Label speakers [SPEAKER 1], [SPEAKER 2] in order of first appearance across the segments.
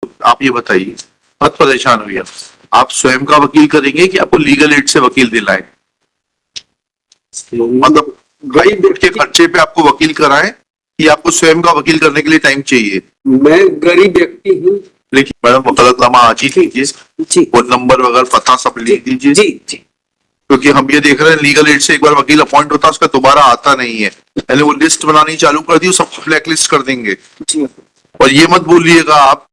[SPEAKER 1] आप ये बताइए, बहुत परेशान हुई आप स्वयं का वकील करेंगे कि आपको लीगल एड से वकील दिलाएं? मतलब गरीब के खर्चे पे आपको वकील कराएं कि आपको स्वयं का वकील करने के लिए टाइम चाहिए?
[SPEAKER 2] मैं गरीब व्यक्ति हूँ।
[SPEAKER 1] देखिए मैडम, वकालतनामा आज ही लीजिए, फोन नंबर वगैरह पता सब लिख दीजिए
[SPEAKER 2] जी जी।
[SPEAKER 1] क्योंकि हम ये देख रहे हैं लीगल एड से एक बार वकील अपॉइंट होता है उसका दोबारा आता नहीं है। पहले वो लिस्ट बनानी चालू कर दी, सबको ब्लैक लिस्ट कर देंगे। और ये मत भूलिएगा आप,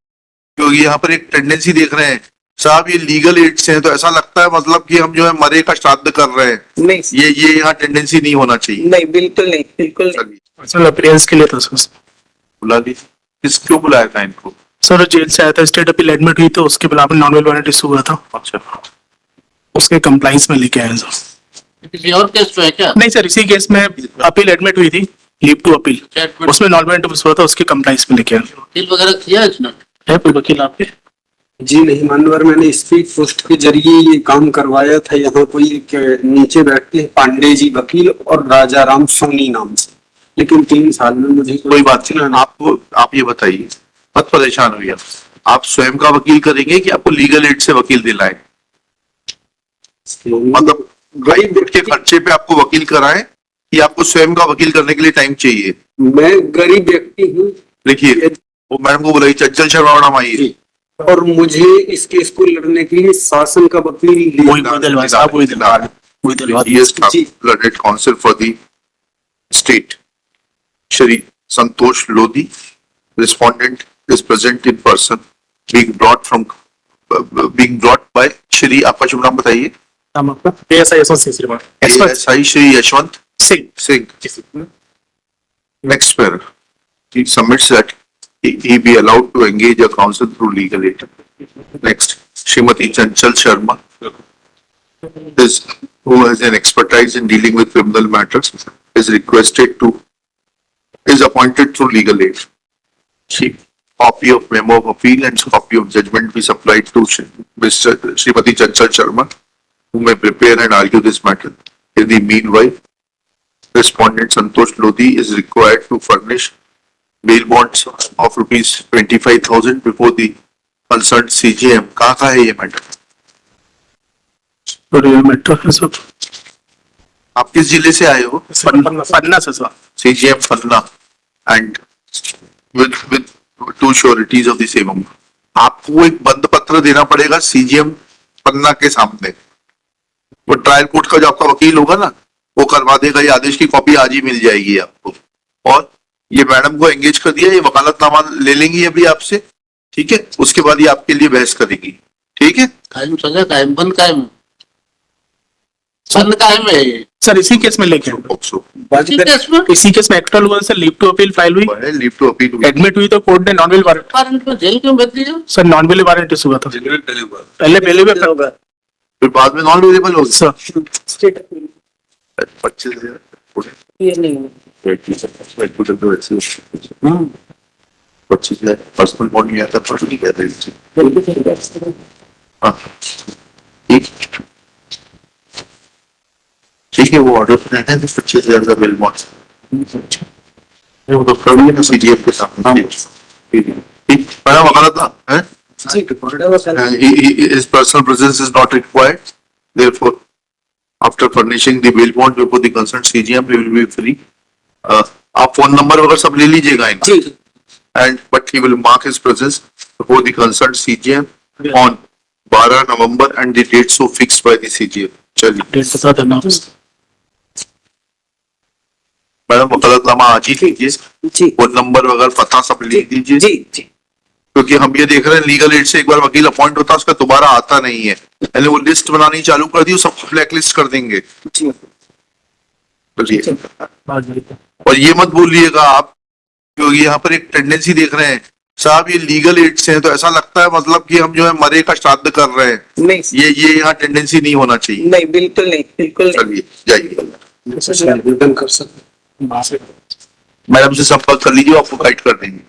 [SPEAKER 1] क्योंकि यहाँ पर एक टेंडेंसी देख रहे हैं साहब, ये लीगल एड से है तो ऐसा लगता है मतलब कि हम जो है मरे का श्राद्ध कर रहे हैं।
[SPEAKER 2] नहीं,
[SPEAKER 1] ये यहाँ टेंडेंसी नहीं होना चाहिए।
[SPEAKER 2] नहीं, बिल्कुल नहीं, बिल्कुल नहीं।
[SPEAKER 3] सर अपीयरेंस के लिए था सर।
[SPEAKER 1] बुला ली? किस क्यों बुलाया था इनको?
[SPEAKER 3] सर जेल से आया था, स्टेट अपील एडमिट हुई तो उसके खिलाफ नॉन वेल वारंट इशू हुआ था।
[SPEAKER 1] अच्छा,
[SPEAKER 3] उसके कंप्लाइंस में लेके आए सर।
[SPEAKER 4] किसी और केस पे है क्या?
[SPEAKER 3] नहीं सर, इसी केस में अपील एडमिट हुई थी, लीव टू अपील, उसमें नॉन वारंट इशू हुआ था, उसके कंप्लाइंस में लेके आए।
[SPEAKER 4] वकील वगैरह किया है इसने?
[SPEAKER 3] है कोई वकील आपके?
[SPEAKER 2] जी नहीं मानवर, मैंने स्पीड पोस्ट के जरिए ये काम करवाया था। यहाँ कोई एक नीचे बैठते हैं पांडे जी वकील और राजा राम सोनी नाम से, लेकिन 3 साल में मुझे
[SPEAKER 1] कोई बात नहीं। आप ये बताइए, बहुत परेशान हुई आप स्वयं का वकील करेंगे कि आपको लीगल एड से वकील दिलाएं? मतलब गरीब के खर्चे पे आपको वकील कराएं कि आपको स्वयं का वकील करने के लिए टाइम चाहिए?
[SPEAKER 2] मैं गरीब व्यक्ति हूँ।
[SPEAKER 1] देखिए वो मैडम को बुलाइए, चंचल शर्मा मैडम आइए।
[SPEAKER 2] और मुझे इस केस को लड़ने के लिए शासन का वकील
[SPEAKER 1] learned council for the state Shri Santosh Lodhi, respondent is present in person, being brought by Shri, आपका शुभ नाम बताइए?
[SPEAKER 3] नाम आपका? ASI
[SPEAKER 1] Shri Yashwant Singh. Next pair, he submits that he be allowed to engage a counsel through legal aid. Next, Srimati Chanchal Sharma, who has an expertise in dealing with criminal matters, is appointed through legal aid. Copy of memo of appeal and copy of judgment be supplied to Srimati Chanchal Sharma, who may prepare and argue this matter. In the meanwhile, respondent Santosh Lodhi is required to furnish bail bonds of rupees 25,000 before the concerned CJM. कहाँ है ये matter? आप किस जिले से आए हो?
[SPEAKER 3] पन्ना से sir.
[SPEAKER 1] CJM Panna, and with 2 sureties of the same amount. आपको एक बंद पत्र देना पड़ेगा CJM पन्ना के सामने। वो ट्रायल कोर्ट का जो आपका वकील होगा ना, वो करवा देगा। ये आदेश की कॉपी आज ही मिल जाएगी आपको। और ये मैडम को एंगेज कर दिया, ये वकालतनामा ले लेंगी अभी आपसे, ठीक है? उसके बाद ये आपके लिए बहस करेगी, ठीक है?
[SPEAKER 4] कायम सजा, कायम बंद, कायम बंद, कायम है ये
[SPEAKER 3] सर। इसी केस में लेके इसी केस में एक्स्ट्रा लोगों से लीव टू अपील फाइल हुई,
[SPEAKER 1] लीव टू अपील
[SPEAKER 3] एडमिट हुई तो कोर्ट ने नॉन वेल वारंट
[SPEAKER 4] जेल क्यों भेज दिया sir?
[SPEAKER 3] Non well warrant issue हुआ था पहले होगा,
[SPEAKER 1] फिर बाद में नॉन अवेलेबल होगा
[SPEAKER 3] सर।
[SPEAKER 1] 25,000 पर्सनल बॉन्ड नहीं आता, नहीं कहते। ठीक है, वो ऑर्डर है 25,000 का बिल बॉन्ड, वो तो कर लिया ना CJM के सामने। ठीक, पहला वकालत ना है, his personal presence is not required, therefore after furnishing the bail bond before the concerned CJM he will be free. आप फोन नंबर वगैरह सब ले लीजिएगा इनका, and but he will mark his presence before the concerned CJM on 12 November and the date so fixed by the CJM. चलिए madam, वकालतनामा आज ही लीजिए, phone number वगैरह पता सब लिख दीजिए क्योंकि हम ये देख रहे हैं लीगल एड से एक बार वकील अपॉइंट होता है उसका दोबारा आता नहीं है। पहले वो लिस्ट बनानी चालू कर दी, सबको ब्लैक लिस्ट कर देंगे। और ये मत भूलिएगा आप, क्योंकि यहाँ पर एक टेंडेंसी देख रहे हैं साहब, ये लीगल एड से है तो ऐसा लगता है मतलब कि हम जो है मरे का श्राद्ध कर रहे हैं।
[SPEAKER 2] नहीं,
[SPEAKER 1] ये यहाँ टेंडेंसी नहीं होना चाहिए।
[SPEAKER 2] नहीं, बिल्कुल नहीं, बिल्कुल नहीं।
[SPEAKER 1] चलिए जाइए,
[SPEAKER 2] कर सकते
[SPEAKER 1] मैडम से संपर्क कर लीजिए, आपको गाइड कर देंगे।